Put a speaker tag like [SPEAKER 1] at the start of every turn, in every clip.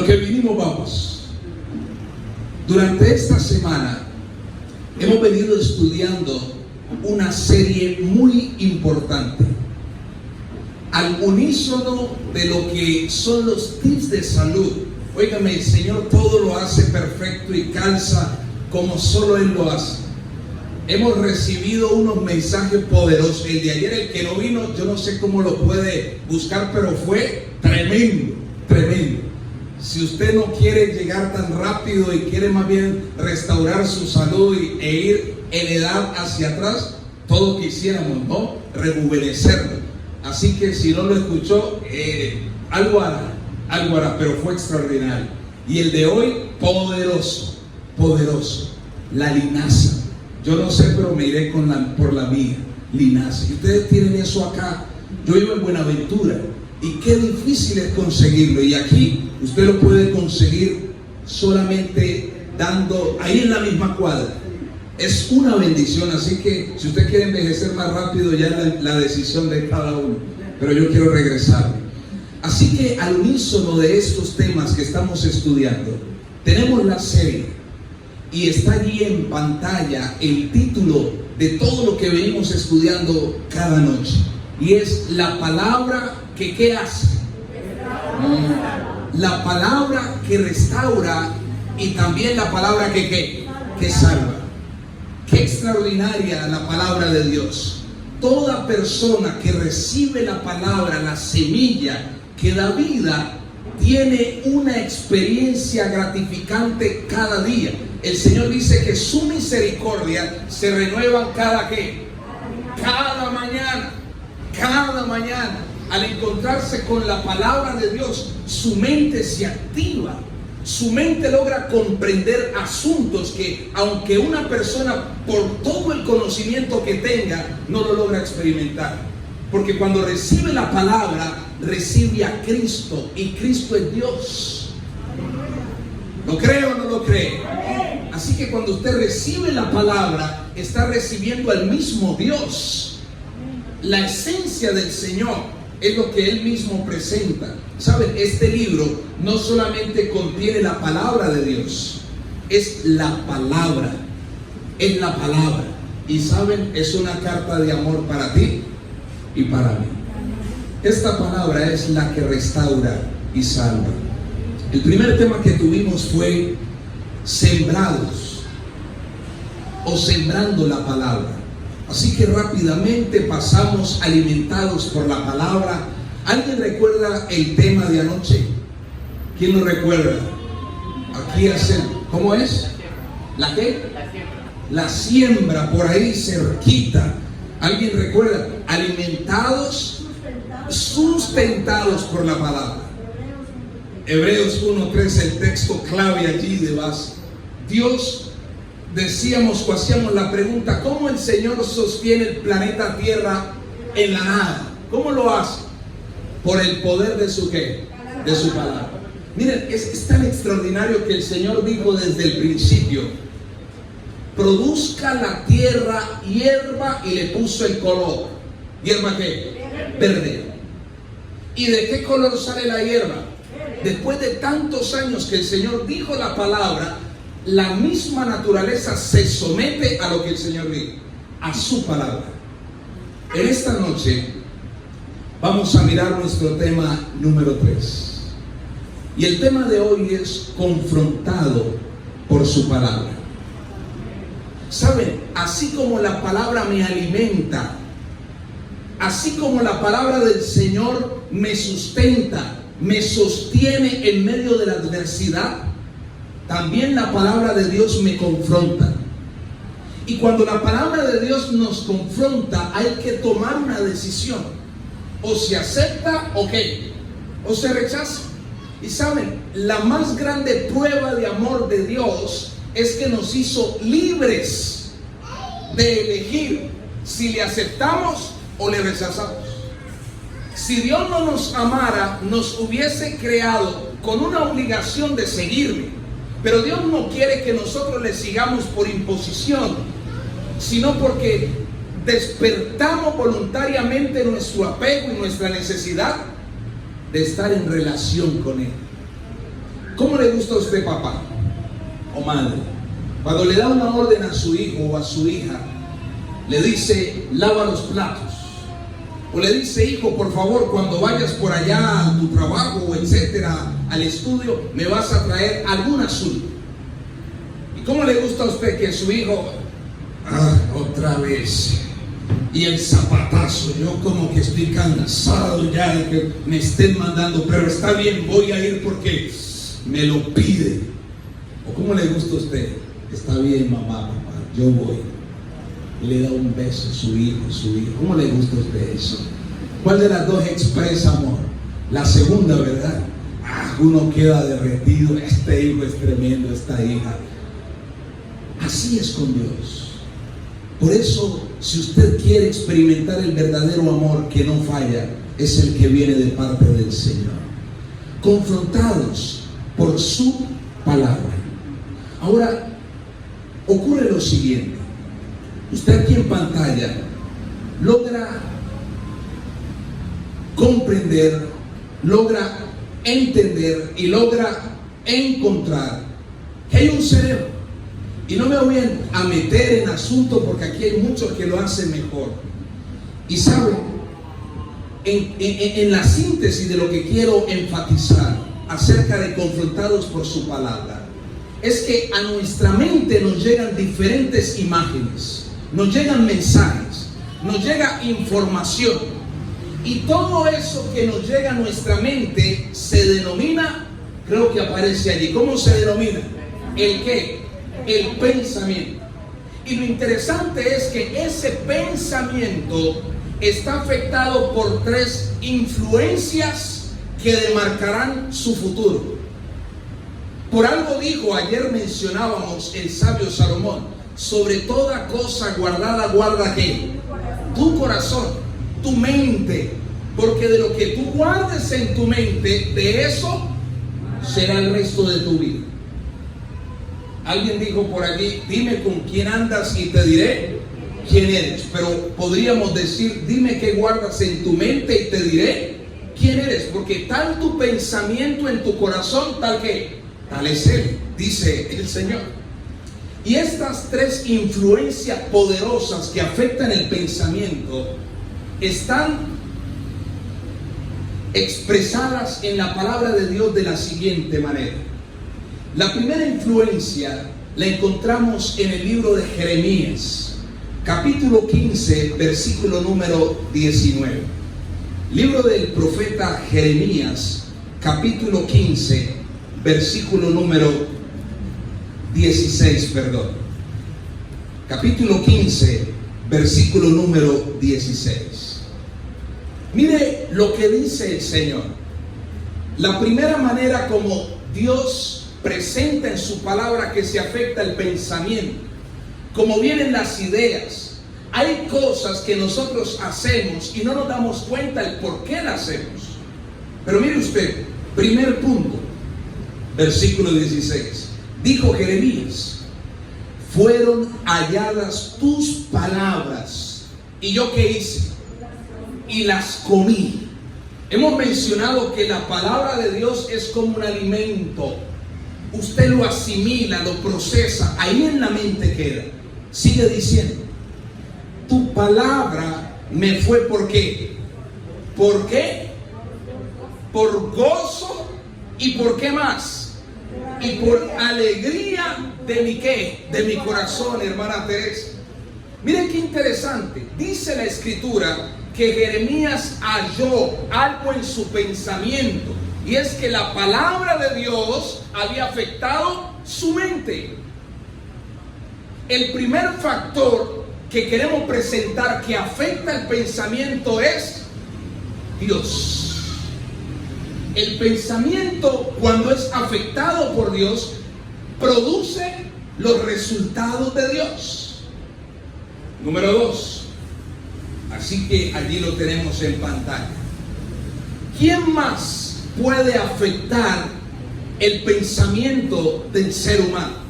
[SPEAKER 1] lo que vinimos vamos. Durante esta semana hemos venido estudiando una serie muy importante, al unísono de lo que son los tips de salud. Óigame, el Señor todo lo hace perfecto y calza como solo Él lo hace. Hemos recibido unos mensajes poderosos. El de ayer, el que no vino, yo no sé cómo lo puede buscar, pero fue tremendo, tremendo. Si usted no quiere llegar tan rápido y quiere más bien restaurar su salud e ir en edad hacia atrás, todos quisiéramos, ¿no?, rejuvenecerlo. Así que si no lo escuchó, algo hará, pero fue extraordinario. Y el de hoy, poderoso, poderoso, la linaza. Yo no sé, pero me iré por la mía, linaza. Y ustedes tienen eso acá. Yo vivo en Buenaventura y qué difícil es conseguirlo. Y aquí usted lo puede conseguir solamente dando ahí en la misma cuadra. Es una bendición, así que si usted quiere envejecer más rápido, ya es la decisión de cada uno. Pero yo quiero regresar. Así que al unísono de estos temas que estamos estudiando, tenemos la serie. Y está allí en pantalla el título de todo lo que venimos estudiando cada noche. Y es la palabra que ¿qué hace? La palabra que restaura y también la palabra que salva. Qué extraordinaria la palabra de Dios. Toda persona que recibe la palabra, la semilla que da vida, tiene una experiencia gratificante cada día. El Señor dice que su misericordia se renueva cada mañana. Cada mañana, al encontrarse con la palabra de Dios, su mente se activa. Su mente logra comprender asuntos que, aunque una persona por todo el conocimiento que tenga, no lo logra experimentar. Porque cuando recibe la palabra, recibe a Cristo, y Cristo es Dios. ¿Lo cree o no lo cree? Así que cuando usted recibe la palabra, está recibiendo al mismo Dios. La esencia del Señor es lo que Él mismo presenta. ¿Saben? Este libro no solamente contiene la palabra de Dios, es la palabra. Es la palabra. Y ¿saben? Es una carta de amor para ti y para mí. Esta palabra es la que restaura y salva. El primer tema que tuvimos fue sembrados o sembrando la palabra. Así que rápidamente pasamos alimentados por la palabra. ¿Alguien recuerda el tema de anoche? ¿Quién lo recuerda? Aquí hacen, ¿cómo es? ¿La qué? La siembra, por ahí cerquita. ¿Alguien recuerda? Alimentados, sustentados por la palabra. Hebreos 1:3, el texto clave allí de base. Dios, decíamos o hacíamos la pregunta, ¿cómo el Señor sostiene el planeta Tierra en la nada? ¿Cómo lo hace? Por el poder de su ¿qué? De su palabra. Miren, es tan extraordinario que el Señor dijo desde el principio: produzca la tierra hierba, y le puso el color. ¿Hierba qué? Verde. ¿Y de qué color sale la hierba? Después de tantos años que el Señor dijo la palabra, la misma naturaleza se somete a lo que el Señor dijo, a su palabra. En esta noche vamos a mirar nuestro tema número 3. Y el tema de hoy es confrontado por su palabra. ¿Saben? Así como la palabra me alimenta, así como la palabra del Señor me sustenta, me sostiene en medio de la adversidad, también la palabra de Dios me confronta. Y cuando la palabra de Dios nos confronta, hay que tomar una decisión. O se acepta o se rechaza. Y saben, la más grande prueba de amor de Dios es que nos hizo libres de elegir si le aceptamos o le rechazamos. Si Dios no nos amara, nos hubiese creado con una obligación de seguirle. Pero Dios no quiere que nosotros le sigamos por imposición, sino porque despertamos voluntariamente nuestro apego y nuestra necesidad de estar en relación con Él. ¿Cómo le gusta a usted, papá o madre? Cuando le da una orden a su hijo o a su hija, le dice, lava los platos. O le dice, hijo, por favor, cuando vayas por allá a tu trabajo, etcétera, al estudio, me vas a traer algún asunto. ¿Y cómo le gusta a usted que su hijo, otra vez, y el zapatazo? Yo como que estoy cansado ya de que me estén mandando, pero está bien, voy a ir porque me lo pide. ¿O cómo le gusta a usted? Está bien, mamá, papá, yo voy. Y le da un beso a su hijo, ¿Cómo le gusta a usted eso? ¿Cuál de las dos expresa amor? La segunda, ¿verdad? Uno queda derretido. Este hijo es tremendo, esta hija. Así es con Dios. Por eso, si usted quiere experimentar el verdadero amor que no falla, es el que viene de parte del Señor. Confrontados por su palabra. Ahora, ocurre lo siguiente. Usted aquí en pantalla logra comprender, logra entender y logra encontrar que hay un cerebro. Y no me voy a meter en asunto porque aquí hay muchos que lo hacen mejor. Y saben, en la síntesis de lo que quiero enfatizar acerca de confrontados por su palabra, es que a nuestra mente nos llegan diferentes imágenes. Nos llegan mensajes, nos llega información, y todo eso que nos llega a nuestra mente se denomina, creo que aparece allí, ¿cómo se denomina? ¿El qué? El pensamiento. Y lo interesante es que ese pensamiento está afectado por tres influencias que demarcarán su futuro. Por algo dijo, ayer mencionábamos el sabio Salomón, sobre toda cosa guardada, guarda ¿qué? Tu corazón, tu mente, porque de lo que tú guardes en tu mente, de eso será el resto de tu vida. Alguien dijo por allí, dime con quién andas y te diré quién eres. Pero podríamos decir, dime qué guardas en tu mente y te diré quién eres, porque tal tu pensamiento en tu corazón, tal que tal es Él, dice el Señor. Y estas tres influencias poderosas que afectan el pensamiento están expresadas en la palabra de Dios de la siguiente manera. La primera influencia la encontramos en el libro de Jeremías, capítulo 15, versículo número 19. Libro del profeta Jeremías, capítulo 15, versículo número 16, capítulo 15, versículo número 16. Mire lo que dice el Señor. La primera manera como Dios presenta en su palabra que se afecta el pensamiento, como vienen las ideas. Hay cosas que nosotros hacemos y no nos damos cuenta el por qué las hacemos. Pero mire usted, primer punto, versículo 16. Dijo Jeremías, fueron halladas tus palabras. ¿Y yo qué hice? Y las comí. Hemos mencionado que la palabra de Dios es como un alimento. Usted lo asimila, lo procesa, ahí en la mente queda. Sigue diciendo, tu palabra me fue ¿por qué? ¿Por qué? Por gozo y ¿por qué más? Y por alegría de mi ¿qué? De mi corazón, hermana Teresa. Miren qué interesante. Dice la escritura que Jeremías halló algo en su pensamiento, y es que la palabra de Dios había afectado su mente. El primer factor que queremos presentar que afecta el pensamiento es Dios. El pensamiento, cuando es afectado por Dios, produce los resultados de Dios. Número 2. Así que allí lo tenemos en pantalla. ¿Quién más puede afectar el pensamiento del ser humano?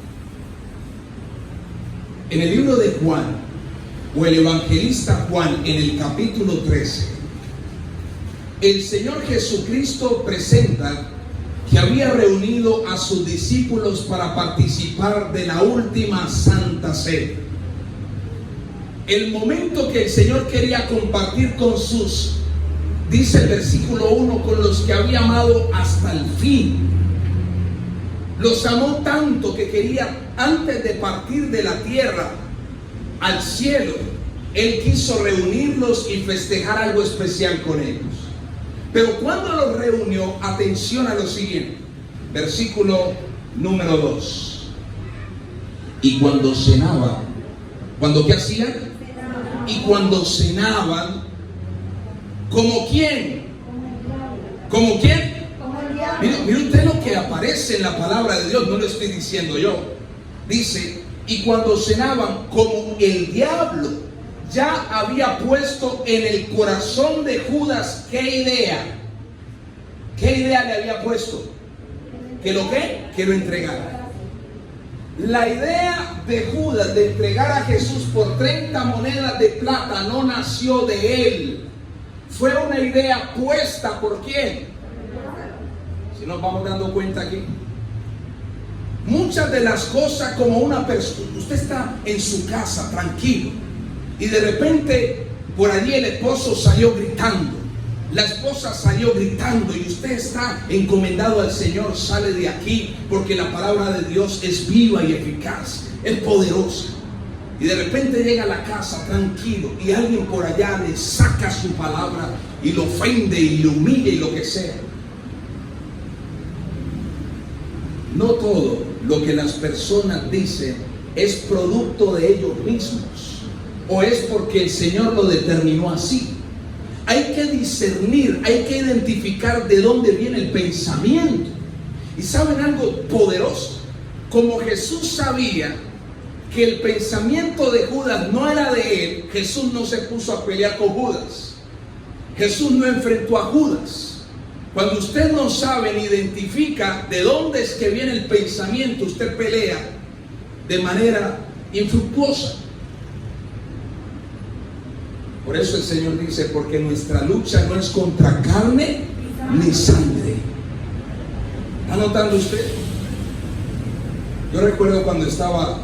[SPEAKER 1] En el libro de Juan, o el evangelista Juan, en el capítulo 13, el Señor Jesucristo presenta que había reunido a sus discípulos para participar de la última Santa Cena. El momento que el Señor quería compartir con sus, dice el versículo 1, con los que había amado hasta el fin. Los amó tanto que quería, antes de partir de la tierra al cielo, Él quiso reunirlos y festejar algo especial con ellos. Pero cuando los reunió, atención a lo siguiente, versículo número 2. Y cuando cenaban, ¿cuándo qué hacían? Y cuando cenaban, ¿como quién? ¿Como quién? Mire usted lo que aparece en la palabra de Dios, no lo estoy diciendo yo. Dice, y cuando cenaban, como el diablo ya había puesto en el corazón de Judas, ¿qué idea? ¿Qué idea le había puesto? ¿Que lo qué? Que lo entregara. La idea de Judas de entregar a Jesús por 30 monedas de plata no nació de él. Fue una idea puesta por ¿quién? Si nos vamos dando cuenta aquí. Muchas de las cosas, como una persona, usted está en su casa tranquilo y de repente por allí el esposo salió gritando, la esposa salió gritando, y usted está encomendado al Señor. Sale de aquí porque la palabra de Dios es viva y eficaz, es poderosa. Y de repente llega a la casa tranquilo y alguien por allá le saca su palabra y lo ofende y le humilla y lo que sea. No todo lo que las personas dicen es producto de ellos mismos o es porque el Señor lo determinó así. Hay que discernir, hay que identificar de dónde viene el pensamiento. Y ¿saben algo poderoso? Como Jesús sabía que el pensamiento de Judas no era de él, Jesús no se puso a pelear con Judas. Jesús no enfrentó a Judas. Cuando usted no sabe ni identifica de dónde es que viene el pensamiento, usted pelea de manera infructuosa. Por eso el Señor dice, porque nuestra lucha no es contra carne ni sangre. ¿Está notando usted? Yo recuerdo cuando estaba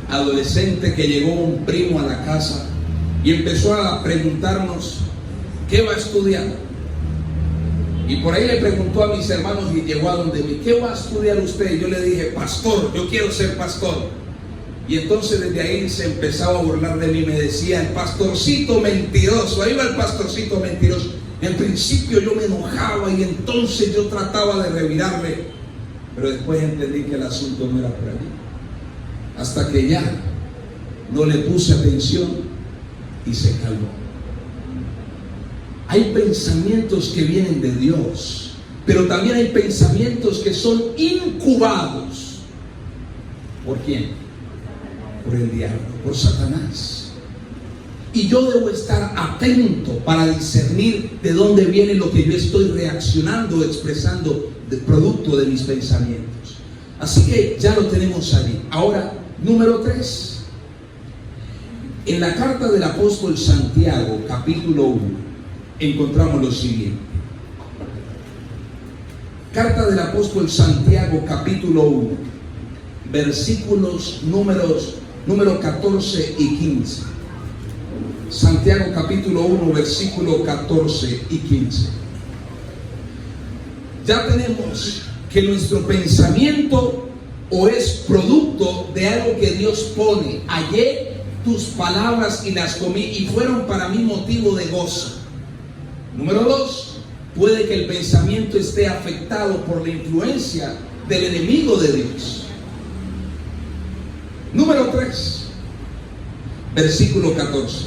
[SPEAKER 1] adolescente que llegó un primo a la casa y empezó a preguntarnos ¿qué va a estudiar? Y por ahí le preguntó a mis hermanos y llegó a donde mí, ¿qué va a estudiar usted? Y yo le dije, pastor, yo quiero ser pastor. Y entonces desde ahí se empezaba a burlar de mí, me decía, el pastorcito mentiroso. Ahí va el pastorcito mentiroso. En principio yo me enojaba y entonces yo trataba de revirarme, pero después entendí que el asunto no era por allí. Hasta que ya no le puse atención y se calmó. Hay pensamientos que vienen de Dios, pero también hay pensamientos que son incubados. ¿Por quién? Por el diablo, por Satanás. Y yo debo estar atento para discernir de dónde viene lo que yo estoy reaccionando, expresando de producto de mis pensamientos. Así que ya lo tenemos allí. Ahora, número 3. En la carta del apóstol Santiago, capítulo 1, encontramos lo siguiente. Carta del apóstol Santiago, capítulo 1, versículos número 14 y 15. Santiago capítulo 1, versículo 14 y 15. Ya tenemos que nuestro pensamiento o es producto de algo que Dios pone. Hallé tus palabras y las comí y fueron para mí motivo de gozo. Número 2, puede que el pensamiento esté afectado por la influencia del enemigo de Dios. Número 3, versículo 14.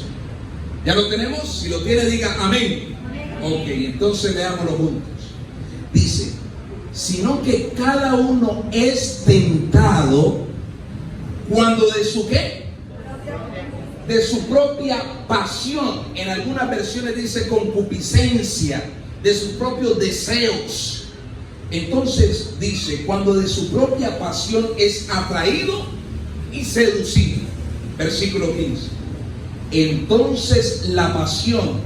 [SPEAKER 1] ¿Ya lo tenemos? Si lo tiene, diga amén. Ok, entonces leámoslo juntos. Dice, sino que cada uno es tentado cuando de su ¿qué? De su propia pasión. En algunas versiones dice concupiscencia, de sus propios deseos. Entonces dice, cuando de su propia pasión es atraído y seducido. Versículo 15. Entonces la pasión,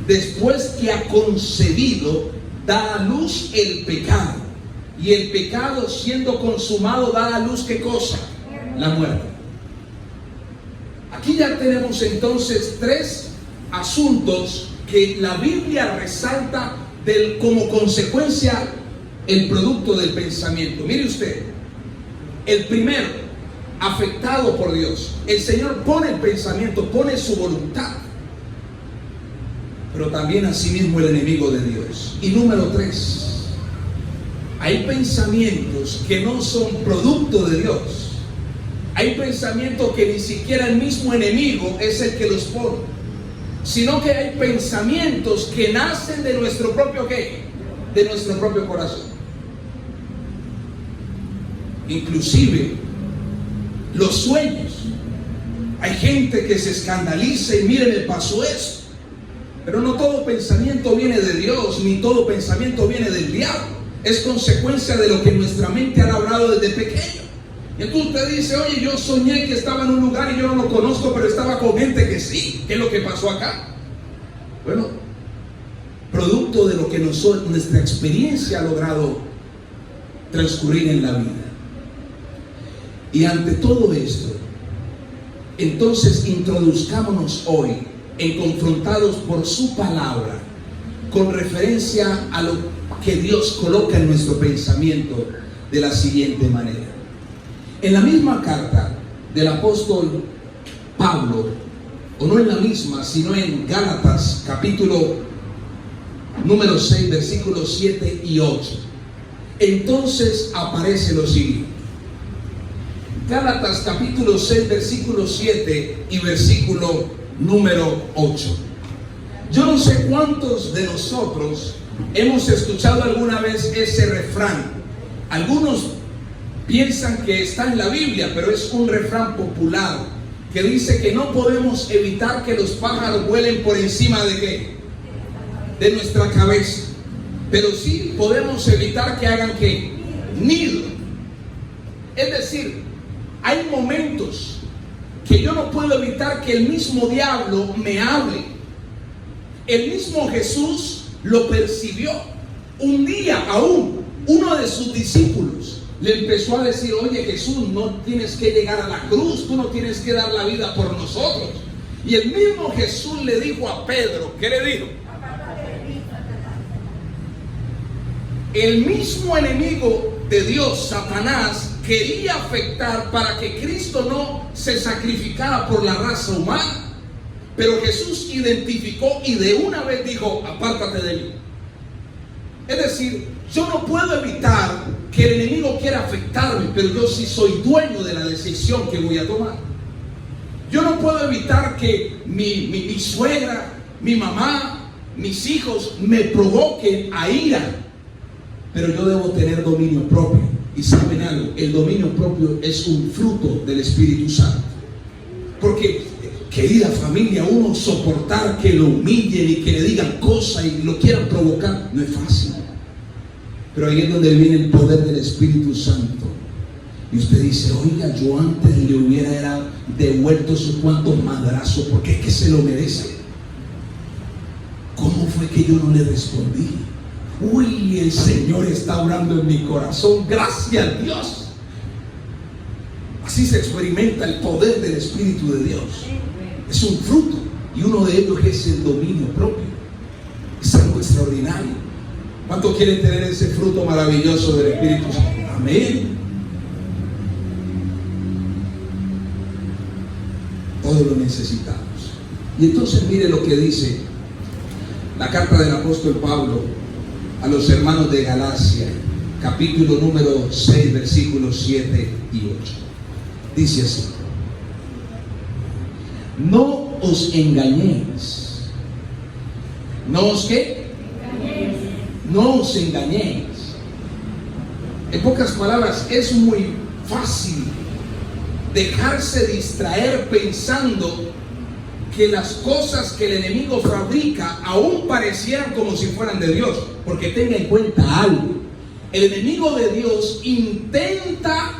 [SPEAKER 1] después que ha concebido, da a luz el pecado. Y el pecado, siendo consumado, da a luz, ¿qué cosa? La muerte. Aquí ya tenemos entonces tres asuntos que la Biblia resalta como consecuencia el producto del pensamiento. Mire usted, el primero, afectado por Dios. El Señor pone el pensamiento, pone su voluntad, pero también asimismo el enemigo de Dios. Y número tres, hay pensamientos que no son producto de Dios. Hay pensamientos que ni siquiera el mismo enemigo es el que los pone, sino que hay pensamientos que nacen de nuestro propio ¿qué? De nuestro propio corazón. Inclusive los sueños. Hay gente que se escandaliza y mire, me pasó esto. Pero no todo pensamiento viene de Dios, ni todo pensamiento viene del diablo. Es consecuencia de lo que nuestra mente ha labrado desde pequeño. Y entonces usted dice, oye, yo soñé que estaba en un lugar y yo no lo conozco, pero estaba con gente que sí. ¿Qué es lo que pasó acá? Bueno, producto de lo que nuestra experiencia ha logrado transcurrir en la vida. Y ante todo esto, entonces introduzcámonos hoy en confrontados por su palabra, con referencia a lo que Dios coloca en nuestro pensamiento de la siguiente manera. En la misma carta del apóstol Pablo, o no en la misma, sino en Gálatas capítulo número 6, versículos 7 y 8, entonces aparece lo siguiente. Gálatas capítulo 6, versículo 7 y versículo número 8. Yo no sé cuántos de nosotros hemos escuchado alguna vez ese refrán. Algunos piensan que está en la Biblia, pero es un refrán popular que dice que no podemos evitar que los pájaros vuelen por encima de ¿qué? De nuestra cabeza, pero sí podemos evitar que hagan ¿qué? Nido. Es decir, hay momentos que yo no puedo evitar que el mismo diablo me hable. El mismo Jesús lo percibió. Un día aún uno de sus discípulos le empezó a decir, oye Jesús, no tienes que llegar a la cruz, tú no tienes que dar la vida por nosotros. Y el mismo Jesús le dijo a Pedro, ¿qué le dijo? El mismo enemigo de Dios, Satanás, quería afectar para que Cristo no se sacrificara por la raza humana. Pero Jesús identificó y de una vez dijo, apártate de mí. Es decir, yo no puedo evitar que el enemigo quiera afectarme, pero yo sí soy dueño de la decisión que voy a tomar. Yo no puedo evitar que mi suegra, mi mamá, mis hijos me provoquen a ira, pero yo debo tener dominio propio. Y saben algo, el dominio propio es un fruto del Espíritu Santo. Porque, querida familia, uno soportar que lo humillen y que le digan cosas y lo quieran provocar, no es fácil. Pero ahí es donde viene el poder del Espíritu Santo. Y usted dice, oiga, yo antes le hubiera devuelto sus cuantos madrazos, porque es que se lo merece. ¿Cómo fue que yo no le respondí? Uy, el Señor está obrando en mi corazón, gracias a Dios. Así se experimenta el poder del Espíritu de Dios. Es un fruto, y uno de ellos es el dominio propio. Es algo extraordinario. ¿Cuántos quieren tener ese fruto maravilloso del Espíritu Santo? Amén. Todos lo necesitamos. Y entonces mire lo que dice la carta del apóstol Pablo a los hermanos de Galacia, capítulo número 6, versículos 7 y 8. Dice así: no os engañéis. ¿No os qué? No os engañéis. En pocas palabras, es muy fácil dejarse distraer pensando que las cosas que el enemigo fabrica aún parecieran como si fueran de Dios. Porque tenga en cuenta algo: el enemigo de Dios intenta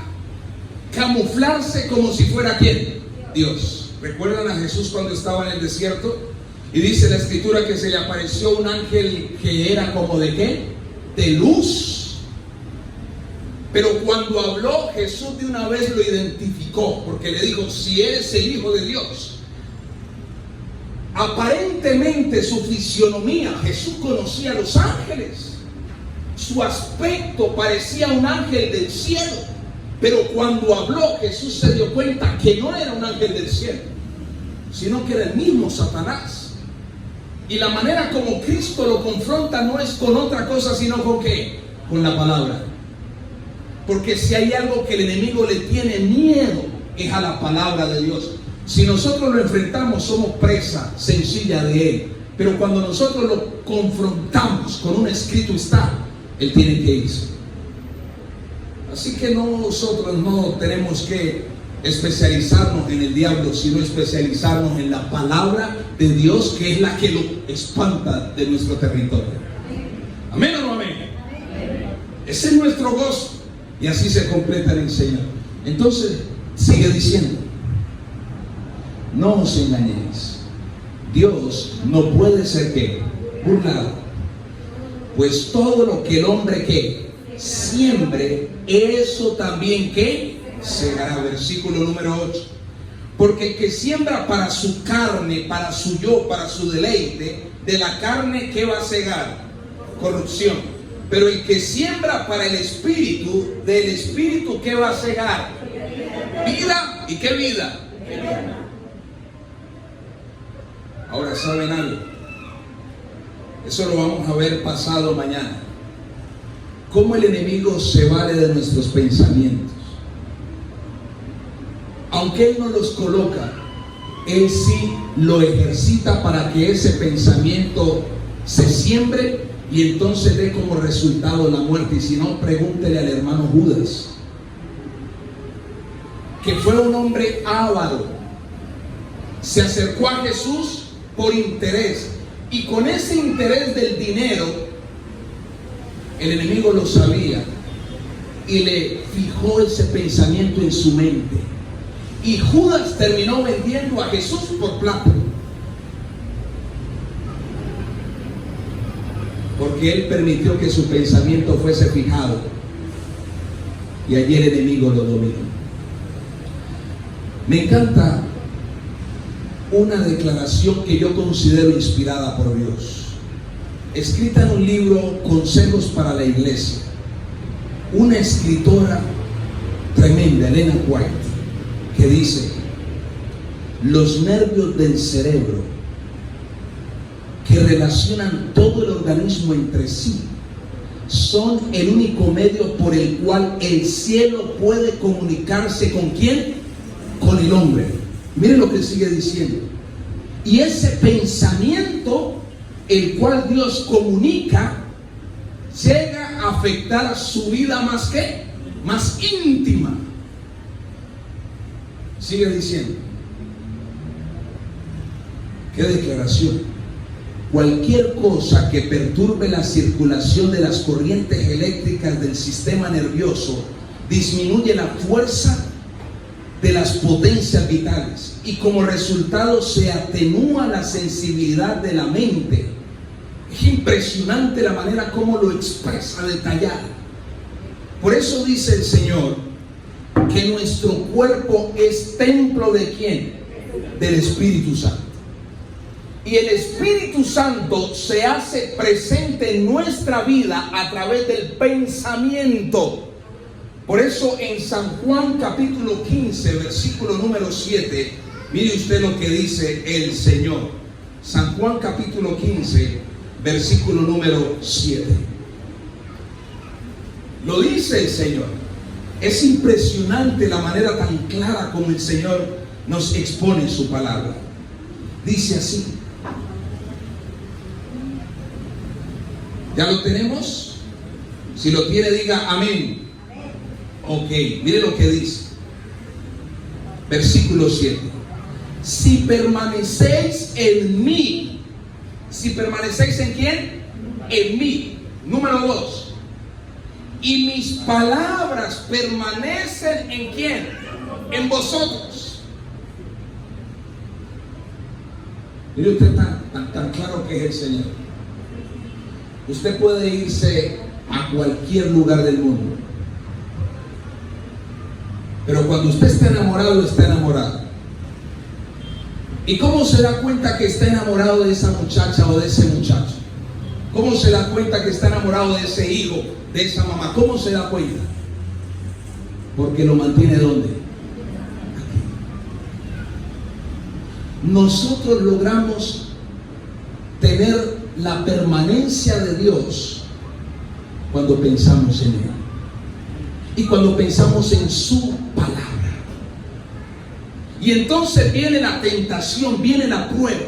[SPEAKER 1] camuflarse como si fuera ¿quién? Dios. ¿Recuerdan a Jesús cuando estaba en el desierto? Y dice la escritura que se le apareció un ángel que era como de ¿qué? De luz. Pero cuando habló, Jesús de una vez lo identificó, porque le dijo: si eres el Hijo de Dios. Aparentemente su fisionomía, Jesús conocía a los ángeles, su aspecto parecía un ángel del cielo, pero cuando habló, Jesús se dio cuenta que no era un ángel del cielo, sino que era el mismo Satanás. Y la manera como Cristo lo confronta no es con otra cosa, sino con ¿qué? Con la palabra. Porque si hay algo que el enemigo le tiene miedo, es a la palabra de Dios. Si nosotros lo enfrentamos, somos presa sencilla de él. Pero cuando nosotros lo confrontamos con un escrito está, él tiene que irse. Así que nosotros no tenemos que especializarnos en el diablo, sino especializarnos en la palabra de Dios, que es la que lo espanta de nuestro territorio. ¿Amén o no amén? Ese es nuestro gozo. Y así se completa el Señor. Entonces, sigue diciendo: no os engañéis. Dios no puede ser ¿qué? Burlado. Pues todo lo que el hombre ¿qué? Siembre, eso también ¿qué? Segará. Versículo número 8. Porque el que siembra para su carne, para su yo, para su deleite, de la carne ¿qué va a segar? Corrupción. Pero el que siembra para el Espíritu, del Espíritu ¿qué va a segar? Vida. ¿Y qué vida? Ahora, ¿saben algo? Eso lo vamos a ver pasado mañana. Cómo el enemigo se vale de nuestros pensamientos. Aunque él no los coloca, él sí lo ejercita para que ese pensamiento se siembre y entonces dé como resultado la muerte. Y si no, pregúntele al hermano Judas, que fue un hombre avaro. Se acercó a Jesús por interés, y con ese interés del dinero, el enemigo lo sabía y le fijó ese pensamiento en su mente. Y Judas terminó vendiendo a Jesús por plata, porque él permitió que su pensamiento fuese fijado, y allí el enemigo lo dominó. Me encanta una declaración que yo considero inspirada por Dios, escrita en un libro, Consejos para la Iglesia. Una escritora tremenda, Elena White, que dice: los nervios del cerebro que relacionan todo el organismo entre sí son el único medio por el cual el cielo puede comunicarse ¿con quién? Con el hombre. Miren lo que sigue diciendo: y ese pensamiento, el cual Dios comunica, llega a afectar su vida más ¿qué? Más íntima. Sigue diciendo. ¿Qué declaración? Cualquier cosa que perturbe la circulación de las corrientes eléctricas del sistema nervioso disminuye la fuerza de las potencias vitales, y como resultado se atenúa la sensibilidad de la mente. Es impresionante la manera como lo expresa detallado. Por eso dice el Señor que nuestro cuerpo es templo ¿de quién? Del Espíritu Santo. Y el Espíritu Santo se hace presente en nuestra vida a través del pensamiento. Por eso en San Juan capítulo 15, versículo número 7, mire usted lo que dice el Señor. San Juan capítulo 15, versículo número 7. Lo dice el Señor. Es impresionante la manera tan clara como el Señor nos expone su palabra. Dice así. ¿Ya lo tenemos? Si lo tiene, diga amén. Ok, mire lo que dice. Versículo 7. Si permanecéis en mí. Si permanecéis en quién? En mí. Número 2. Y mis palabras permanecen en quién? En vosotros. Mire usted tan claro que es el Señor. Usted puede irse a cualquier lugar del mundo Pero cuando usted está enamorado, está enamorado. ¿Y cómo se da cuenta que está enamorado de esa muchacha o de ese muchacho? ¿Cómo se da cuenta que está enamorado de ese hijo, de esa mamá? ¿Cómo se da cuenta? Porque lo mantiene ¿dónde? Aquí. Nosotros logramos tener la permanencia de Dios cuando pensamos en Él y cuando pensamos en su palabra. Y entonces viene la tentación, viene la prueba.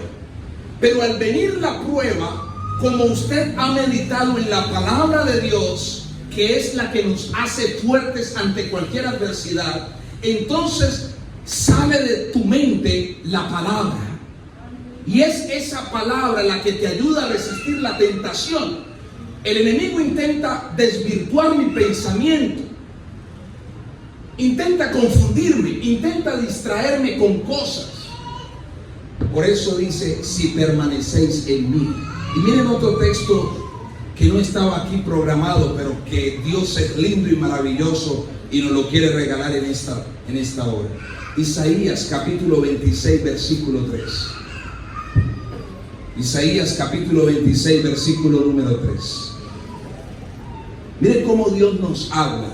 [SPEAKER 1] Pero al venir la prueba, como usted ha meditado en la palabra de Dios, que es la que nos hace fuertes ante cualquier adversidad, entonces sale de tu mente la palabra. Y es esa palabra la que te ayuda a resistir la tentación. El enemigo intenta desvirtuar mi pensamiento, intenta confundirme, intenta distraerme con cosas. Por eso dice, si permanecéis en mí. Y miren otro texto que no estaba aquí programado, pero que Dios es lindo y maravilloso y nos lo quiere regalar en esta hora. Isaías capítulo 26, versículo 3. Isaías capítulo 26, versículo número 3. Miren cómo Dios nos habla.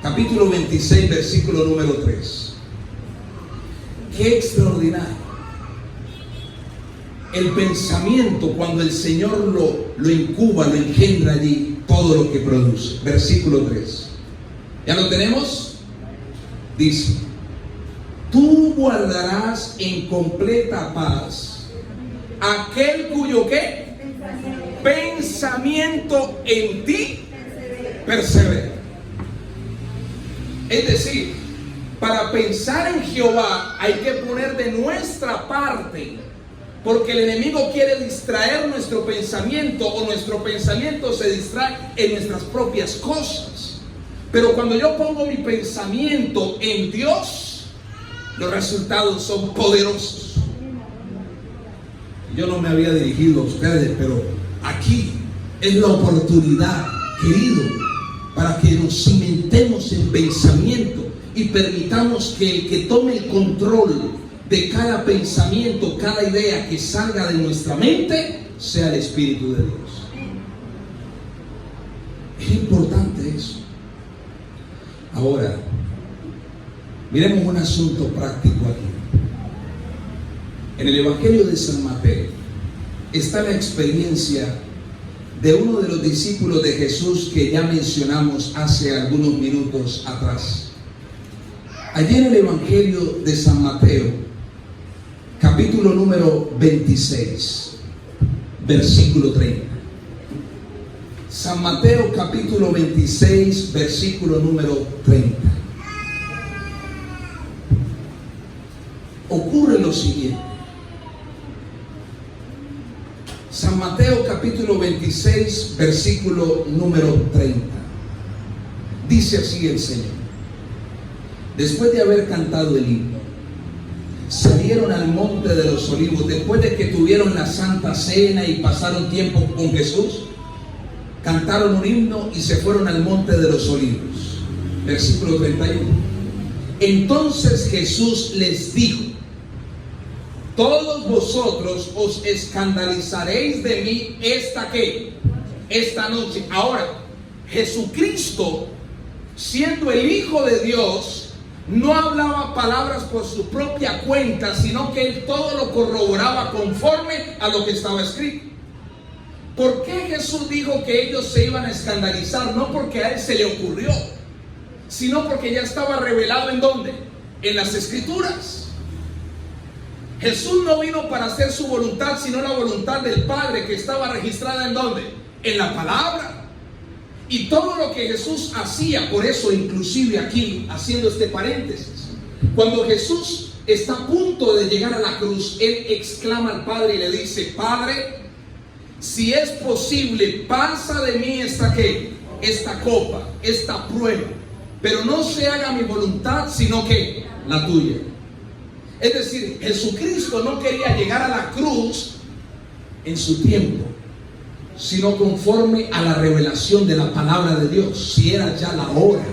[SPEAKER 1] Capítulo 26, versículo número 3. Qué extraordinario. El pensamiento, cuando el Señor lo incuba, lo engendra allí, todo lo que produce. Versículo 3. ¿Ya lo tenemos? Dice: tú guardarás en completa paz aquel cuyo ¿qué? Pensamiento en ti persevera. Es decir, para pensar en Jehová hay que poner de nuestra parte, porque el enemigo quiere distraer nuestro pensamiento, o nuestro pensamiento se distrae en nuestras propias cosas. Pero cuando yo pongo mi pensamiento en Dios, los resultados son poderosos. Yo no me había dirigido a ustedes, pero aquí es la oportunidad, querido, para que nos cimentemos en pensamiento y permitamos que el que tome el control de cada pensamiento, cada idea que salga de nuestra mente, sea el Espíritu de Dios. Es importante eso. Ahora, miremos un asunto práctico aquí. En el Evangelio de San Mateo está la experiencia de uno de los discípulos de Jesús que ya mencionamos hace algunos minutos atrás. Allí en el Evangelio de San Mateo, capítulo número 26, versículo 30. San Mateo capítulo 26, versículo número 30. Ocurre lo siguiente. San Mateo capítulo 26, versículo número 30. Dice así el Señor: después de haber cantado el himno, salieron al monte de los olivos. Después de que tuvieron la Santa Cena y pasaron tiempo con Jesús, cantaron un himno y se fueron al monte de los olivos. Versículo 31. Entonces Jesús les dijo: todos vosotros os escandalizaréis de mí esta noche. Ahora, Jesucristo, siendo el Hijo de Dios, no hablaba palabras por su propia cuenta, sino que él todo lo corroboraba conforme a lo que estaba escrito. ¿Por qué Jesús dijo que ellos se iban a escandalizar? No porque a él se le ocurrió, sino porque ya estaba revelado ¿en dónde? En las Escrituras. Jesús no vino para hacer su voluntad, sino la voluntad del Padre, que estaba registrada ¿en dónde? En la palabra. Y todo lo que Jesús hacía, por eso inclusive aquí, haciendo este paréntesis, cuando Jesús está a punto de llegar a la cruz, él exclama al Padre y le dice: Padre, si es posible, pasa de mí esta copa, esta prueba, pero no se haga mi voluntad, sino que la tuya. Es decir, Jesucristo no quería llegar a la cruz en su tiempo, sino conforme a la revelación de la palabra de Dios, si era ya la hora.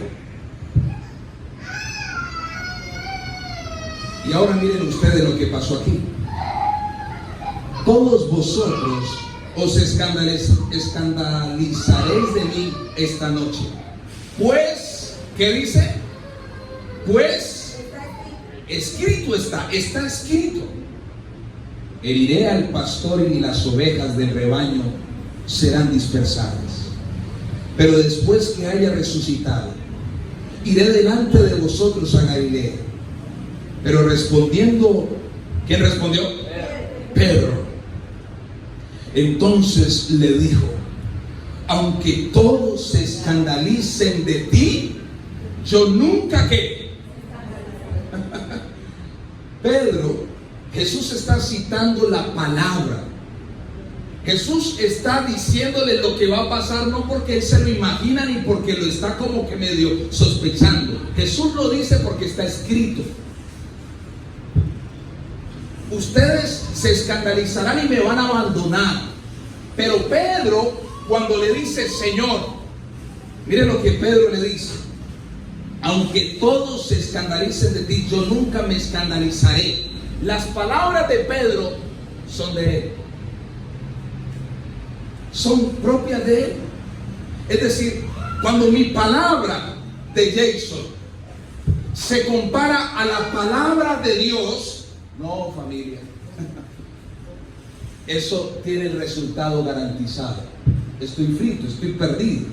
[SPEAKER 1] Y ahora miren ustedes lo que pasó aquí. Todos vosotros os escandalizaréis de mí esta noche. Pues, ¿qué dice? Pues, escrito está escrito. Heriré al pastor y las ovejas del rebaño serán dispersadas. Pero después que haya resucitado, iré delante de vosotros a Galilea. Pero respondiendo, ¿quién respondió? Pedro. Entonces le dijo: aunque todos se escandalicen de ti, yo nunca ¿qué? Pedro, Jesús está citando la palabra. Jesús está diciéndole lo que va a pasar, no porque él se lo imagina ni porque lo está como que medio sospechando. Jesús lo dice porque está escrito. Ustedes se escandalizarán y me van a abandonar. Pero Pedro, cuando le dice Señor, miren lo que Pedro le dice: aunque todos se escandalicen de ti, yo nunca me escandalizaré. Las palabras de Pedro son de él, son propias de él. Es decir, cuando mi palabra de Jason se compara a la palabra de Dios, no, familia, eso tiene el resultado garantizado. Estoy frito, estoy perdido,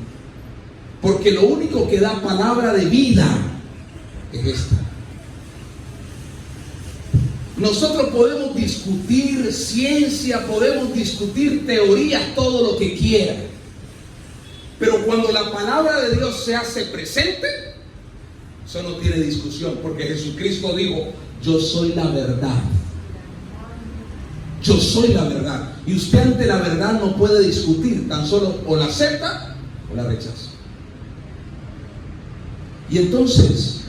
[SPEAKER 1] porque lo único que da palabra de vida es esta. Nosotros podemos discutir ciencia, podemos discutir teorías, todo lo que quiera, pero cuando la palabra de Dios se hace presente, eso no tiene discusión, porque Jesucristo dijo: yo soy la verdad. Yo soy la verdad. Y usted ante la verdad no puede discutir, tan solo o la acepta o la rechaza. Y entonces,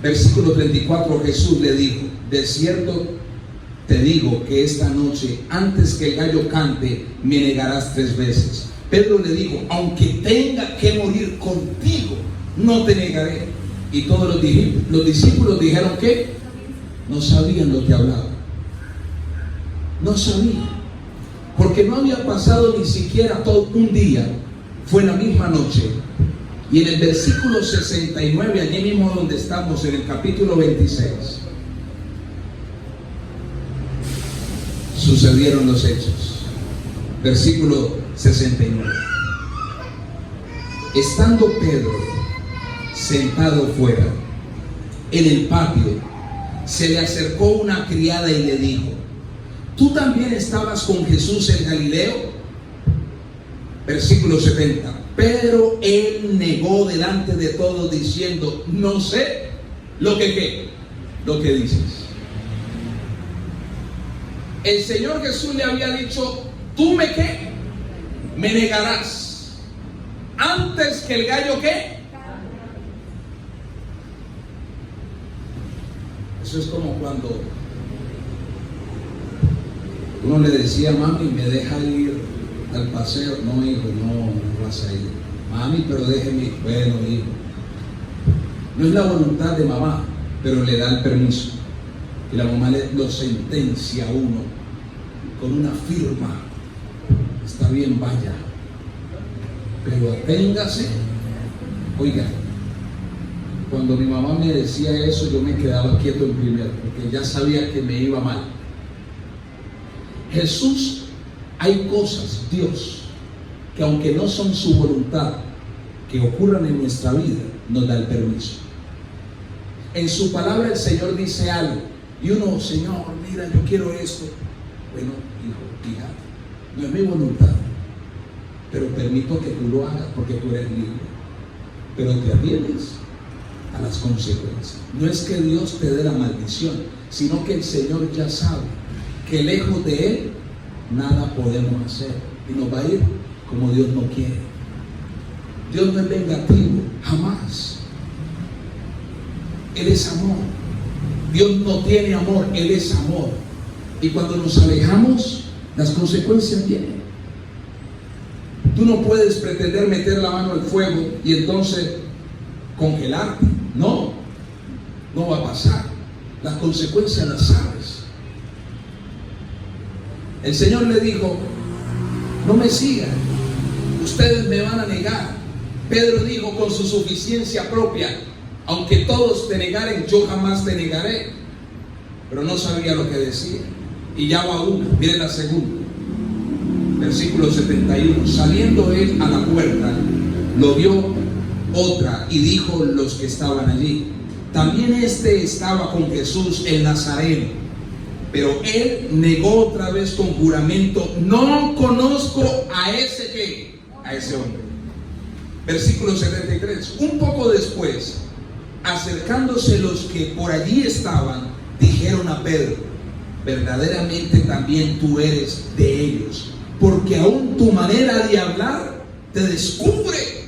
[SPEAKER 1] versículo 34, Jesús le dijo: de cierto te digo que esta noche, antes que el gallo cante, me negarás 3 veces. Pedro le dijo: aunque tenga que morir contigo, no te negaré. Y todos los discípulos dijeron que no sabían lo que hablaban. No sabían, porque no había pasado ni siquiera todo un día, fue la misma noche. Y en el versículo 69, allí mismo donde estamos, en el capítulo 26, sucedieron los hechos. Versículo 69. Estando Pedro sentado fuera, en el patio, se le acercó una criada y le dijo: ¿tú también estabas con Jesús el Galileo? Versículo 70. Pero él negó delante de todos diciendo: no sé lo que ¿qué? Lo que dices. El Señor Jesús le había dicho: tú me ¿qué? Me negarás antes que el gallo ¿qué? Eso es como cuando uno le decía: mami, ¿me deja ir al paseo? No, hijo, no vas a ir. Mami, pero déjeme ir. Bueno, hijo. No es la voluntad de mamá, pero le da el permiso. Y la mamá lo sentencia a uno con una firma: está bien, vaya, pero aténgase. Oiga, cuando mi mamá me decía eso, yo me quedaba quieto en primero, porque ya sabía que me iba mal. Jesús, hay cosas, Dios, que aunque no son su voluntad, que ocurran en nuestra vida, nos da el permiso. En su palabra el Señor dice algo, y uno: Señor, mira, yo quiero esto. Bueno, hijo, hija, no es mi voluntad, pero permito que tú lo hagas porque tú eres libre. Pero te atiendes a las consecuencias. No es que Dios te dé la maldición, sino que el Señor ya sabe que lejos de Él nada podemos hacer, y nos va a ir como Dios no quiere. Dios no es vengativo, jamás. Él es amor. Dios no tiene amor, Él es amor. Y cuando nos alejamos, las consecuencias vienen. Tú no puedes pretender meter la mano al fuego y entonces congelarte. No va a pasar. Las consecuencias las sabes. El Señor le dijo: no me sigan, ustedes me van a negar. Pedro dijo con su suficiencia propia: aunque todos te negaren, yo jamás te negaré. Pero no sabía lo que decía. Y ya va una, miren la segunda. Versículo 71. Saliendo él a la puerta, lo vio otra y dijo los que estaban allí: también este estaba con Jesús el Nazareno. Pero él negó otra vez con juramento: no conozco a ese que, a ese hombre. Versículo 73. Un poco después, acercándose los que por allí estaban, dijeron a Pedro: verdaderamente también tú eres de ellos, porque aún tu manera de hablar te descubre.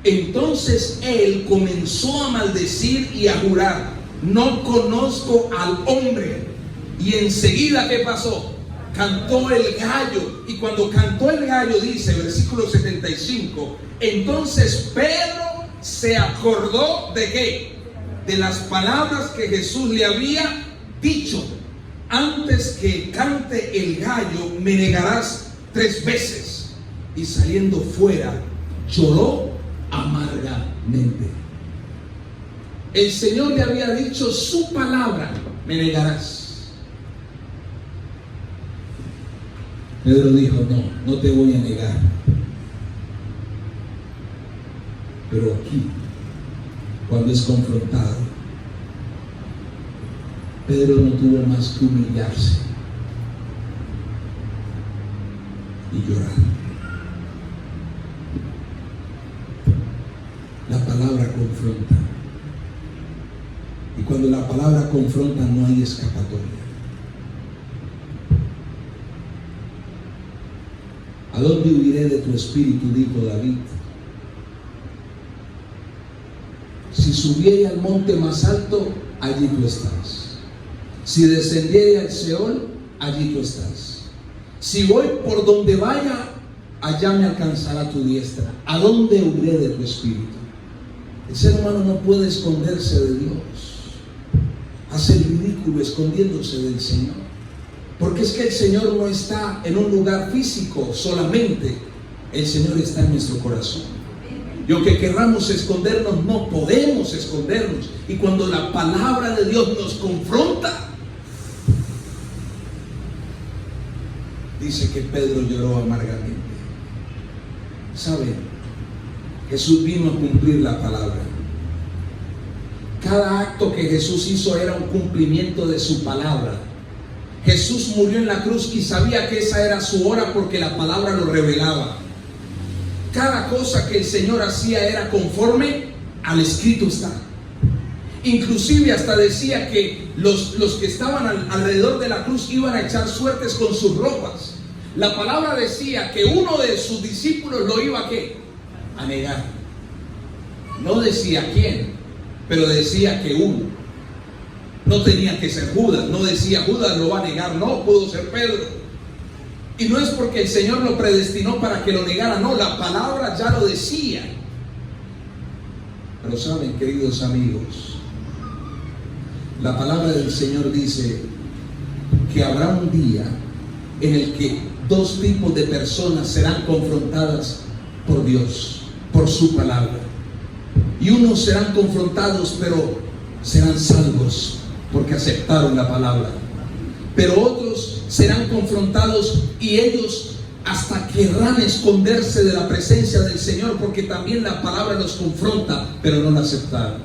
[SPEAKER 1] Entonces él comenzó a maldecir y a jurar: no conozco al hombre. Y enseguida, ¿qué pasó? Cantó el gallo. Y cuando cantó el gallo, dice versículo 75, entonces Pedro se acordó de ¿qué? De las palabras que Jesús le había dicho: antes que cante el gallo me negarás 3 veces. Y saliendo fuera lloró amargamente. El Señor le había dicho su palabra: me negarás. Pedro dijo: no te voy a negar. Pero aquí, cuando es confrontado, Pedro no tuvo más que humillarse y llorar. La palabra confronta. Y cuando la palabra confronta, no hay escapatoria. ¿A dónde huiré de tu espíritu?, dijo David. Si subiere al monte más alto, allí tú estás. Si descendiere al Seol, allí tú estás. Si voy por donde vaya, allá me alcanzará tu diestra. ¿A dónde huiré de tu espíritu? El ser humano no puede esconderse de Dios. Hace el ridículo escondiéndose del Señor. Porque es que el Señor no está en un lugar físico solamente. El Señor está en nuestro corazón. Y aunque querramos escondernos, no podemos escondernos. Y cuando la palabra de Dios nos confronta, dice que Pedro lloró amargamente. ¿Saben? Jesús vino a cumplir la palabra. Cada acto que Jesús hizo era un cumplimiento de su palabra. Jesús murió en la cruz y sabía que esa era su hora porque la palabra lo revelaba. Cada cosa que el Señor hacía era conforme al escrito está. Inclusive hasta decía que los que estaban alrededor de la cruz iban a echar suertes con sus ropas. La palabra decía que uno de sus discípulos lo iba a negar. No decía quién, pero decía que uno. No tenía que ser Judas, no decía Judas lo va a negar, no, pudo ser Pedro. Y no es porque el Señor lo predestinó para que lo negara, no, la palabra ya lo decía. Pero saben, queridos amigos, la palabra del Señor dice que habrá un día en el que 2 tipos de personas serán confrontadas por Dios, por su palabra. Y unos serán confrontados, pero serán salvos porque aceptaron la palabra. Pero otros serán confrontados y ellos hasta querrán esconderse de la presencia del Señor porque también la palabra los confronta, pero no la aceptaron.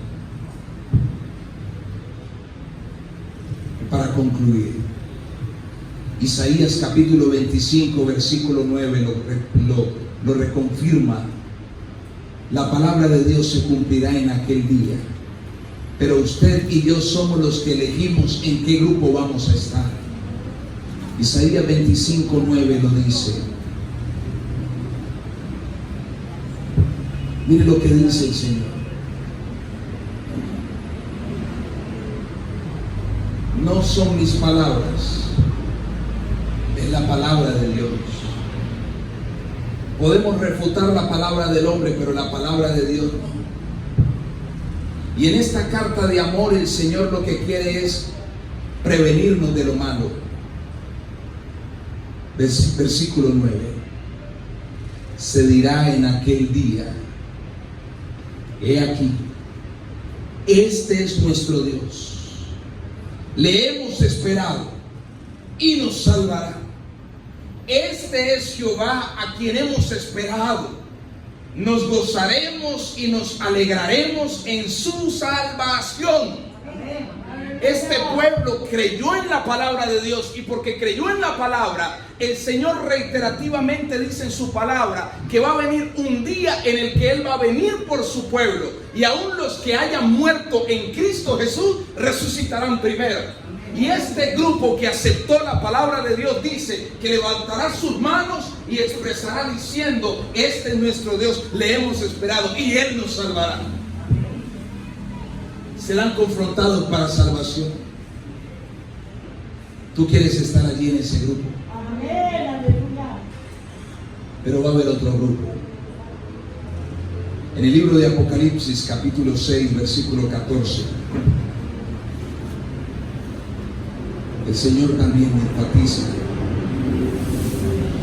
[SPEAKER 1] Para concluir, Isaías capítulo 25 versículo 9 lo reconfirma. La palabra de Dios se cumplirá en aquel día. Pero usted y yo somos los que elegimos en qué grupo vamos a estar. Isaías 25, 9 lo dice. Mire lo que dice el Señor. No son mis palabras, es la palabra de Dios. Podemos refutar la palabra del hombre, pero la palabra de Dios no. Y en esta carta de amor el Señor lo que quiere es prevenirnos de lo malo. Versículo 9. Se dirá en aquel día: he aquí, este es nuestro Dios, le hemos esperado y nos salvará. Este es Jehová a quien hemos esperado. Nos gozaremos y nos alegraremos en su salvación. Este pueblo creyó en la palabra de Dios, y porque creyó en la palabra, el Señor reiterativamente dice en su palabra que va a venir un día en el que Él va a venir por su pueblo, y aún los que hayan muerto en Cristo Jesús resucitarán primero. Y este grupo que aceptó la palabra de Dios dice que levantará sus manos y expresará diciendo: este es nuestro Dios, le hemos esperado y Él nos salvará. Serán confrontados para salvación. Tú quieres estar allí en ese grupo. Amén, aleluya. Pero va a haber otro grupo. En el libro de Apocalipsis, capítulo 6, versículo 14, el Señor también enfatiza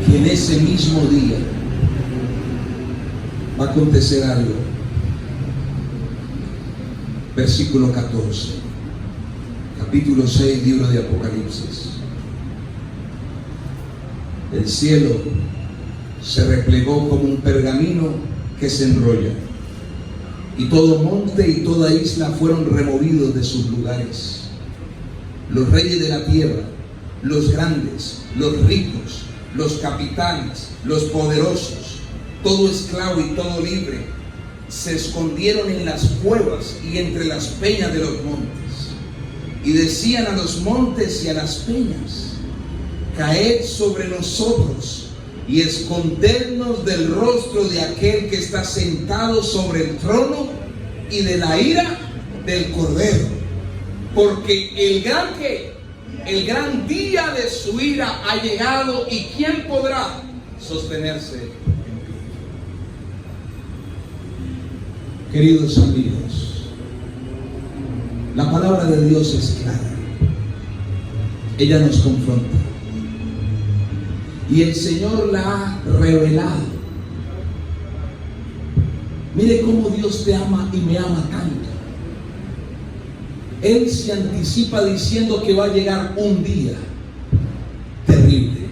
[SPEAKER 1] que en ese mismo día va a acontecer algo. Versículo 14, capítulo 6, libro de Apocalipsis. El cielo se replegó como un pergamino que se enrolla, y todo monte y toda isla fueron removidos de sus lugares. Los reyes de la tierra, los grandes, los ricos, los capitanes, los poderosos, todo esclavo y todo libre, se escondieron en las cuevas y entre las peñas de los montes, y decían a los montes y a las peñas: caed sobre nosotros y escondednos del rostro de aquel que está sentado sobre el trono y de la ira del Cordero, porque el gran día de su ira ha llegado, y ¿quién podrá sostenerse en pie? Queridos amigos, la palabra de Dios es clara. Ella nos confronta, y el Señor la ha revelado. Mire cómo Dios te ama y me ama tanto. Él se anticipa diciendo que va a llegar un día terrible,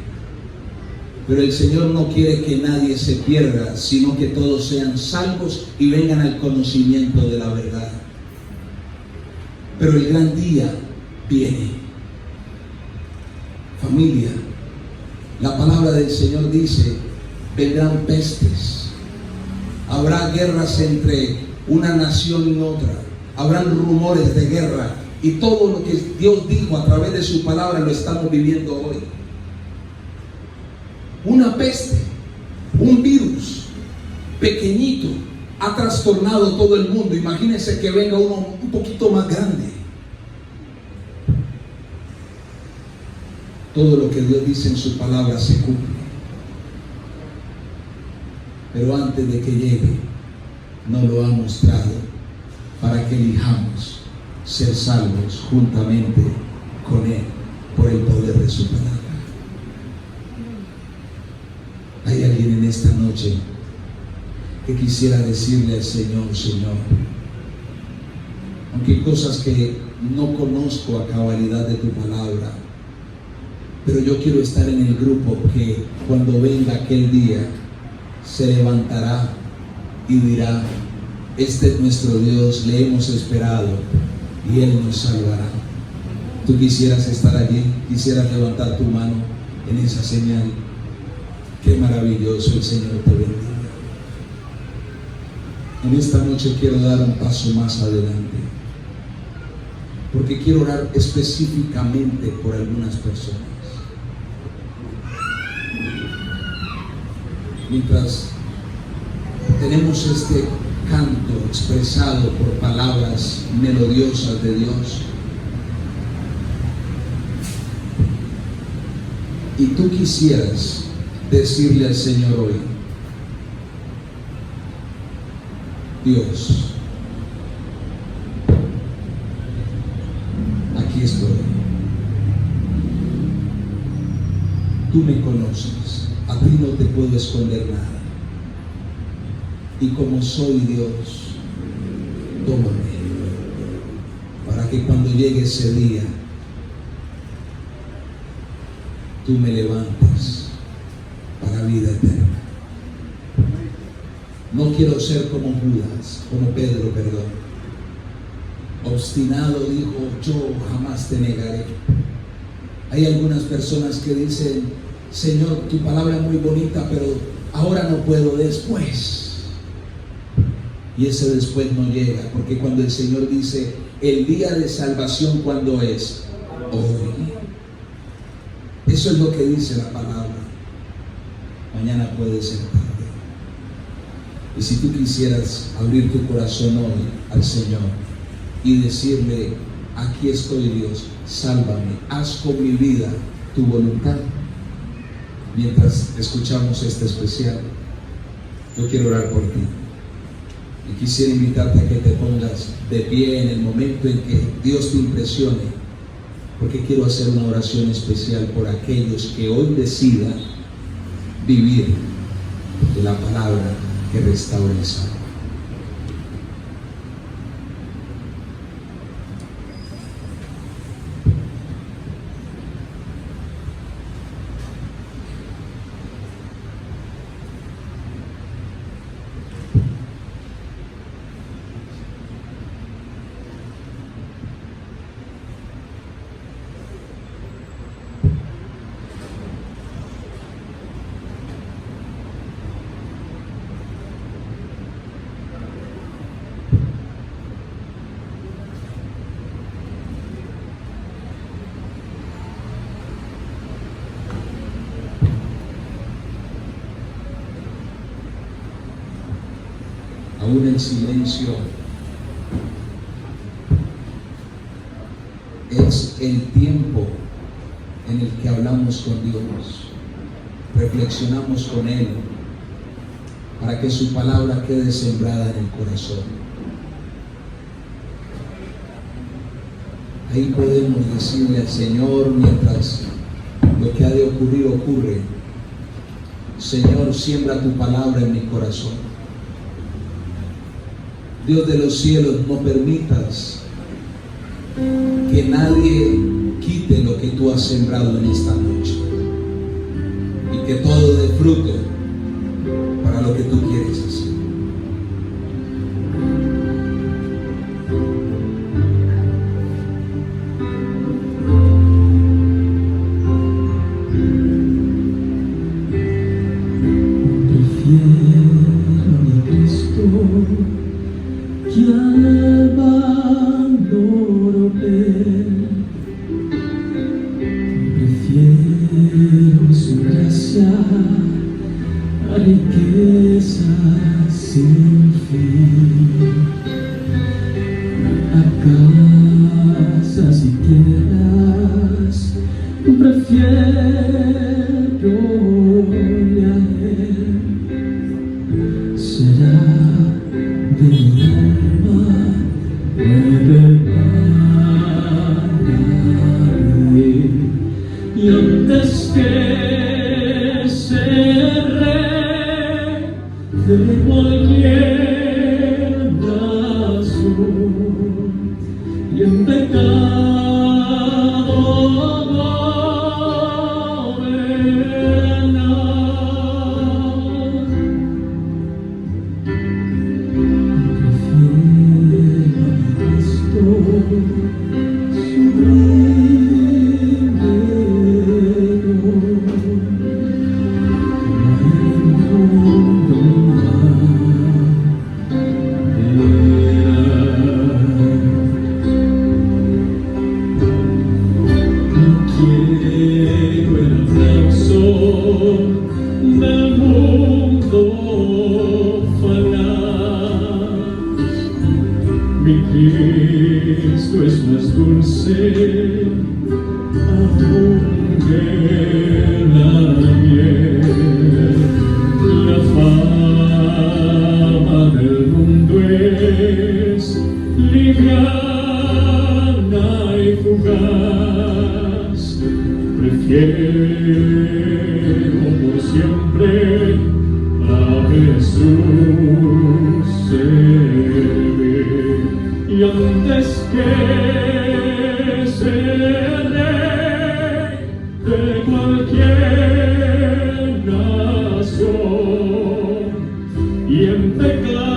[SPEAKER 1] pero el Señor no quiere que nadie se pierda, sino que todos sean salvos y vengan al conocimiento de la verdad. Pero el gran día viene. Familia, la palabra del Señor dice: vendrán pestes, habrá guerras entre una nación y otra, habrán rumores de guerra, y todo lo que Dios dijo a través de su palabra lo estamos viviendo hoy. Una peste, un virus pequeñito ha trastornado todo el mundo. Imagínense que venga uno un poquito más grande. Todo lo que Dios dice en su palabra se cumple. Pero antes de que llegue, nos lo ha mostrado para que elijamos ser salvos juntamente con Él por el poder de su palabra. Hay alguien en esta noche que quisiera decirle al Señor: Señor, aunque hay cosas que no conozco a cabalidad de tu palabra, pero yo quiero estar en el grupo que cuando venga aquel día se levantará y dirá: este es nuestro Dios, le hemos esperado y Él nos salvará. Tú quisieras estar allí, quisieras levantar tu mano en esa señal. Qué maravilloso. El Señor te bendiga. En esta noche quiero dar un paso más adelante, porque quiero orar específicamente por algunas personas. Mientras tenemos este canto expresado por palabras melodiosas de Dios, y tú quisieras decirle al Señor hoy: Dios, aquí estoy. Tú me conoces, a ti no te puedo esconder nada. Y como soy Dios, tómame, para que cuando llegue ese día, tú me levantes para vida eterna. No quiero ser como Judas, como Pedro, perdón. Obstinado dijo, yo jamás te negaré. Hay algunas personas que dicen, Señor, tu palabra es muy bonita, pero ahora no puedo, después. Y ese después no llega, porque cuando el Señor dice, el día de salvación, ¿cuándo es? Hoy. Eso es lo que dice la palabra. Mañana puede ser tarde. Y si tú quisieras abrir tu corazón hoy al Señor y decirle, aquí estoy Dios, sálvame, haz con mi vida tu voluntad. Mientras escuchamos este especial, yo quiero orar por ti. Y quisiera invitarte a que te pongas de pie en el momento en que Dios te impresione, porque quiero hacer una oración especial por aquellos que hoy decidan vivir de la palabra que restaura el salvo. Aún en silencio, es el tiempo en el que hablamos con Dios, reflexionamos con Él, para que su palabra quede sembrada en el corazón. Ahí podemos decirle al Señor, mientras lo que ha de ocurrir ocurre, Señor, siembra tu palabra en mi corazón. Dios de los cielos, no permitas que nadie quite lo que tú has sembrado en esta noche, y que todo dé fruto para lo que tú quieres hacer.
[SPEAKER 2] Prefiero su gracia a riqueza sin fin, a casas y tierras. Prefiero a él, será de mi alma y antes que ser rey de cualquier nación, y en pecado gobernar, prefiero a Cristo del mundo falaz. Mi Cristo es más dulce aún que la miel. La fama del mundo es liviana y fugaz. quiero por siempre a Jesús servir, y antes que ser rey de cualquier nación, y en teclado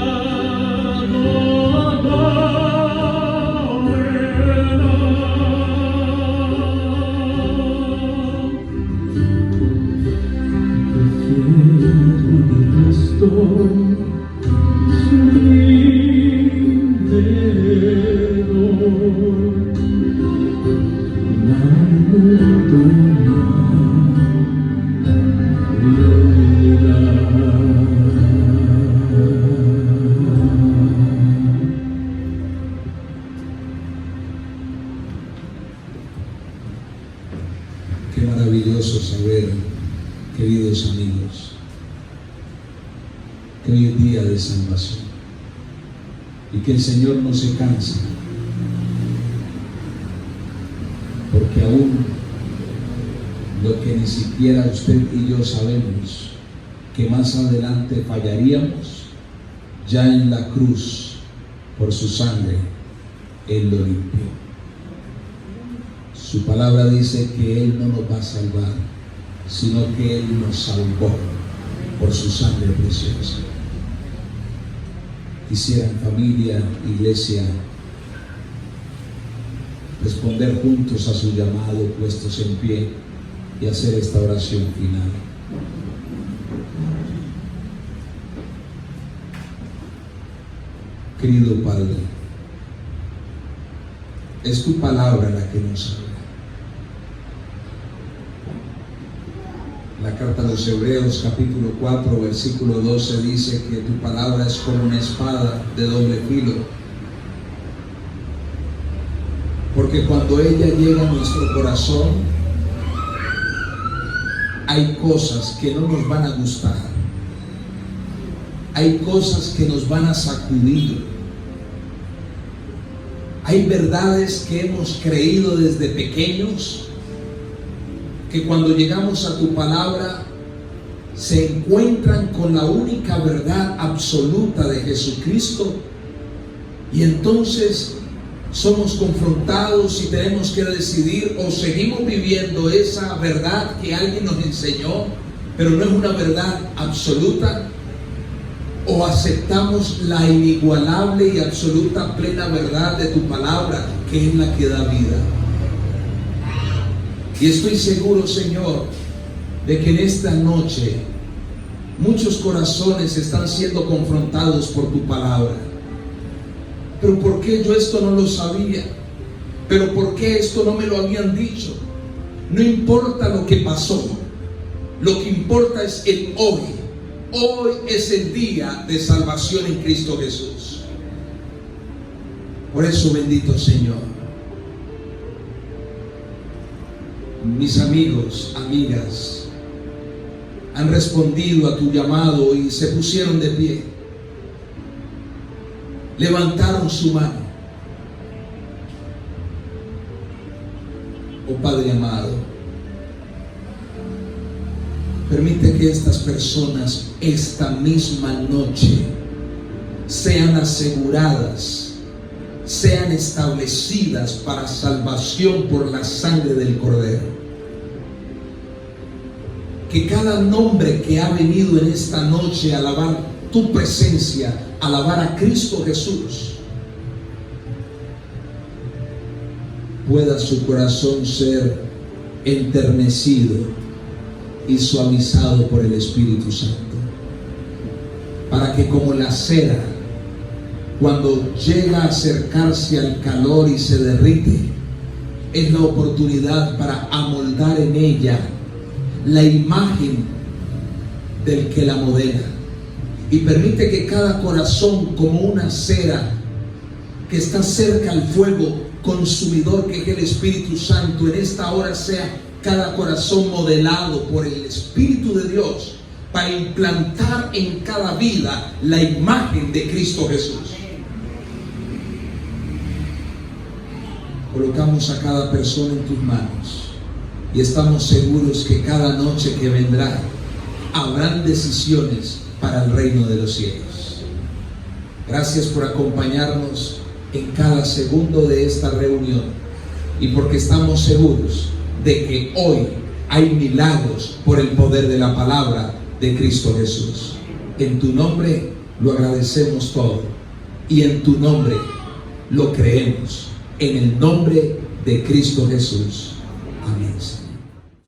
[SPEAKER 1] Qué maravilloso saber, queridos amigos, que hoy es día de salvación y que el Señor no se cansa, porque aún lo que ni siquiera usted y yo sabemos, que más adelante fallaríamos, ya en la cruz, por su sangre, Él lo limpió. Su palabra dice que Él no nos va a salvar, sino que Él nos salvó por su sangre preciosa. Quisiera en familia, iglesia, responder juntos a su llamado, puestos en pie, y hacer esta oración final. Querido Padre, es tu palabra la que nos habla. La carta a los Hebreos capítulo 4 versículo 12 dice que tu palabra es como una espada de doble filo, porque cuando ella llega a nuestro corazón hay cosas que no nos van a gustar, hay cosas que nos van a sacudir, hay verdades que hemos creído desde pequeños que cuando llegamos a tu palabra se encuentran con la única verdad absoluta de Jesucristo, y entonces somos confrontados y tenemos que decidir: o seguimos viviendo esa verdad que alguien nos enseñó pero no es una verdad absoluta, o aceptamos la inigualable y absoluta plena verdad de tu palabra, que es la que da vida. Y estoy seguro, Señor, de que en esta noche muchos corazones están siendo confrontados por tu palabra. Pero ¿por qué yo esto no lo sabía? ¿Pero por qué esto no me lo habían dicho? No importa lo que pasó, lo que importa es el hoy. Hoy es el día de salvación en Cristo Jesús. Por eso, bendito Señor, mis amigos, amigas, han respondido a tu llamado y se pusieron de pie, levantaron su mano. Oh Padre amado, permite que estas personas esta misma noche sean aseguradas, sean establecidas para salvación por la sangre del Cordero. Que cada nombre que ha venido en esta noche a alabar tu presencia, a alabar a Cristo Jesús, pueda su corazón ser enternecido y suavizado por el Espíritu Santo, para que como la cera, cuando llega a acercarse al calor y se derrite, es la oportunidad para amoldar en ella la imagen del que la modela. Y permite que cada corazón, como una cera que está cerca al fuego consumidor que es el Espíritu Santo, en esta hora sea cada corazón modelado por el Espíritu de Dios para implantar en cada vida la imagen de Cristo Jesús. Colocamos a cada persona en tus manos y estamos seguros que cada noche que vendrá habrán decisiones para el reino de los cielos. Gracias por acompañarnos en cada segundo de esta reunión y porque estamos seguros de que hoy hay milagros por el poder de la palabra de Cristo Jesús. En tu nombre lo agradecemos todo y en tu nombre lo creemos. En el nombre de Cristo Jesús. Amén.